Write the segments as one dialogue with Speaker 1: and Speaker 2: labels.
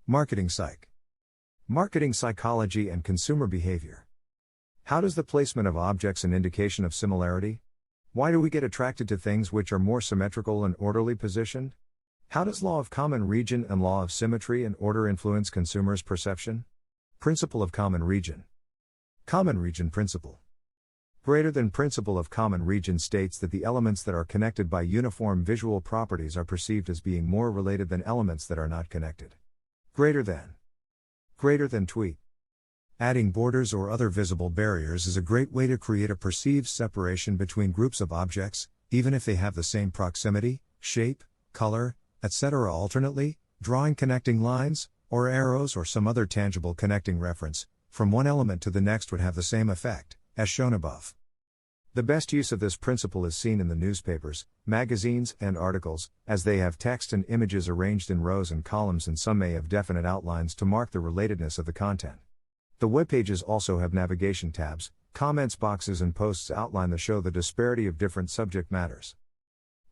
Speaker 1: Marketing psych. Marketing psychology and consumer behavior. How does the placement of objects an indication of similarity? Why do we get attracted to things which are more symmetrical and orderly positioned? How does law of common region and law of symmetry and order influence consumers' perception? Principle of common region. Common region principle. Greater than principle of common region states that the elements that are connected by uniform visual properties are perceived as being more related than elements that are not connected. Greater than tweet. Adding borders or other visible barriers is a great way to create a perceived separation between groups of objects, even if they have the same proximity, shape, color, etc. Alternately, drawing connecting lines, or arrows or some other tangible connecting reference, from one element to the next would have the same effect, as shown above. The best use of this principle is seen in the newspapers, magazines, and articles, as they have text and images arranged in rows and columns, and some may have definite outlines to mark the relatedness of the content. The web pages also have navigation tabs, comments boxes, and posts outline to show the disparity of different subject matters.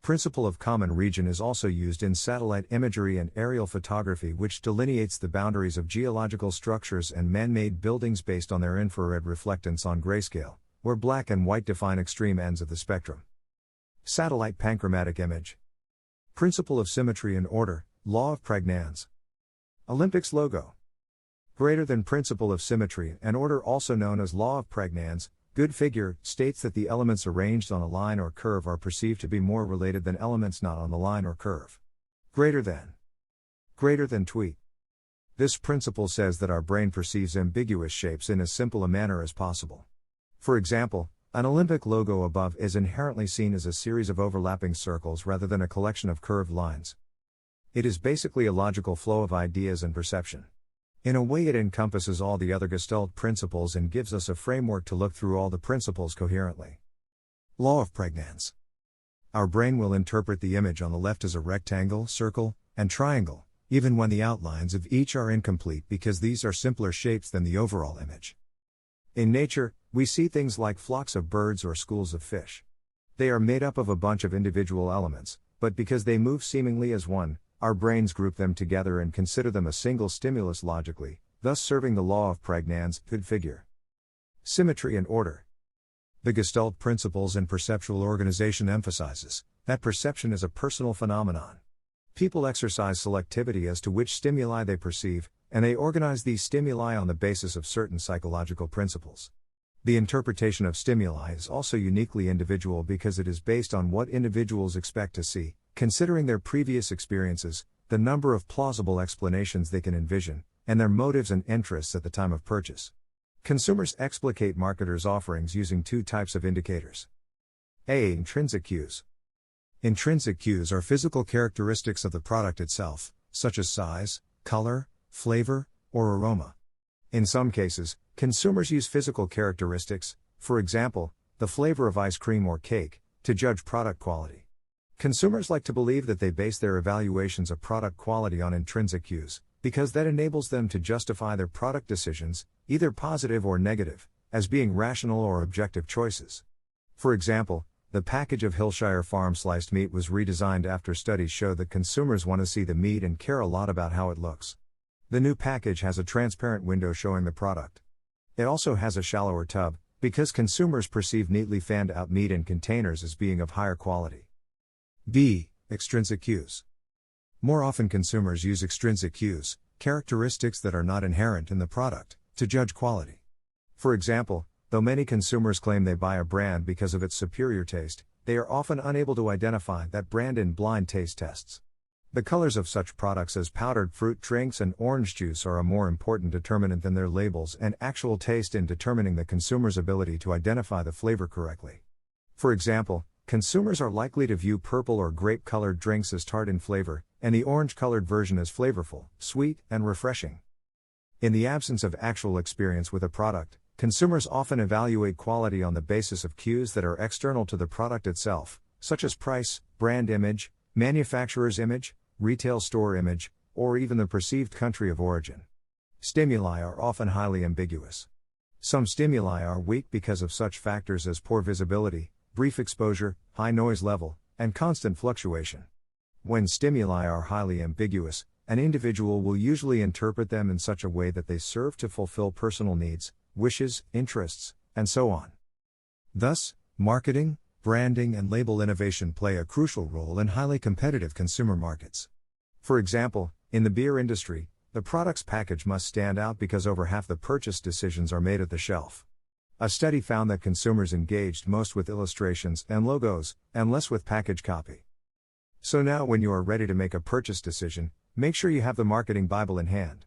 Speaker 1: Principle of common region is also used in satellite imagery and aerial photography, which delineates the boundaries of geological structures and man-made buildings based on their infrared reflectance on grayscale, where black and white define extreme ends of the spectrum. Satellite panchromatic image. Principle of symmetry and order, law of Pragnan's. Olympics logo. Greater than principle of symmetry and order, also known as law of Pragnan's, good figure, states that the elements arranged on a line or curve are perceived to be more related than elements not on the line or curve. Greater than tweet. This principle says that our brain perceives ambiguous shapes in as simple a manner as possible. For example, an Olympic logo above is inherently seen as a series of overlapping circles rather than a collection of curved lines. It is basically a logical flow of ideas and perception. In a way, it encompasses all the other Gestalt principles and gives us a framework to look through all the principles coherently. Law of Pragnan's. Our brain will interpret the image on the left as a rectangle, circle, and triangle, even when the outlines of each are incomplete, because these are simpler shapes than the overall image. In nature, we see things like flocks of birds or schools of fish. They are made up of a bunch of individual elements, but because they move seemingly as one, our brains group them together and consider them a single stimulus logically, thus serving the law of Pragnan's good figure. Symmetry and order. The Gestalt principles and perceptual organization emphasizes that perception is a personal phenomenon. People exercise selectivity as to which stimuli they perceive, and they organize these stimuli on the basis of certain psychological principles. The interpretation of stimuli is also uniquely individual because it is based on what individuals expect to see, considering their previous experiences, the number of plausible explanations they can envision, and their motives and interests at the time of purchase. Consumers explicate marketers' offerings using two types of indicators. A. Intrinsic cues. Intrinsic cues are physical characteristics of the product itself, such as size, color, flavor, or aroma. In some cases, consumers use physical characteristics, for example, the flavor of ice cream or cake, to judge product quality. Consumers like to believe that they base their evaluations of product quality on intrinsic cues, because that enables them to justify their product decisions, either positive or negative, as being rational or objective choices. For example, the package of Hillshire Farm sliced meat was redesigned after studies show that consumers want to see the meat and care a lot about how it looks. The new package has a transparent window showing the product. It also has a shallower tub, because consumers perceive neatly fanned out meat in containers as being of higher quality. B. Extrinsic cues. More often consumers use extrinsic cues, characteristics that are not inherent in the product, to judge quality. For example, though many consumers claim they buy a brand because of its superior taste, they are often unable to identify that brand in blind taste tests. The colors of such products as powdered fruit drinks and orange juice are a more important determinant than their labels and actual taste in determining the consumer's ability to identify the flavor correctly. For example, consumers are likely to view purple or grape-colored drinks as tart in flavor, and the orange-colored version as flavorful, sweet, and refreshing. In the absence of actual experience with a product, consumers often evaluate quality on the basis of cues that are external to the product itself, such as price, brand image, manufacturer's image, retail store image, or even the perceived country of origin. Stimuli are often highly ambiguous. Some stimuli are weak because of such factors as poor visibility, brief exposure, high noise level, and constant fluctuation. When stimuli are highly ambiguous, an individual will usually interpret them in such a way that they serve to fulfill personal needs, wishes, interests, and so on. Thus, marketing, branding, and label innovation play a crucial role in highly competitive consumer markets. For example, in the beer industry, the product's package must stand out because over half the purchase decisions are made at the shelf. A study found that consumers engaged most with illustrations and logos, and less with package copy. So now, when you are ready to make a purchase decision, make sure you have the marketing Bible in hand.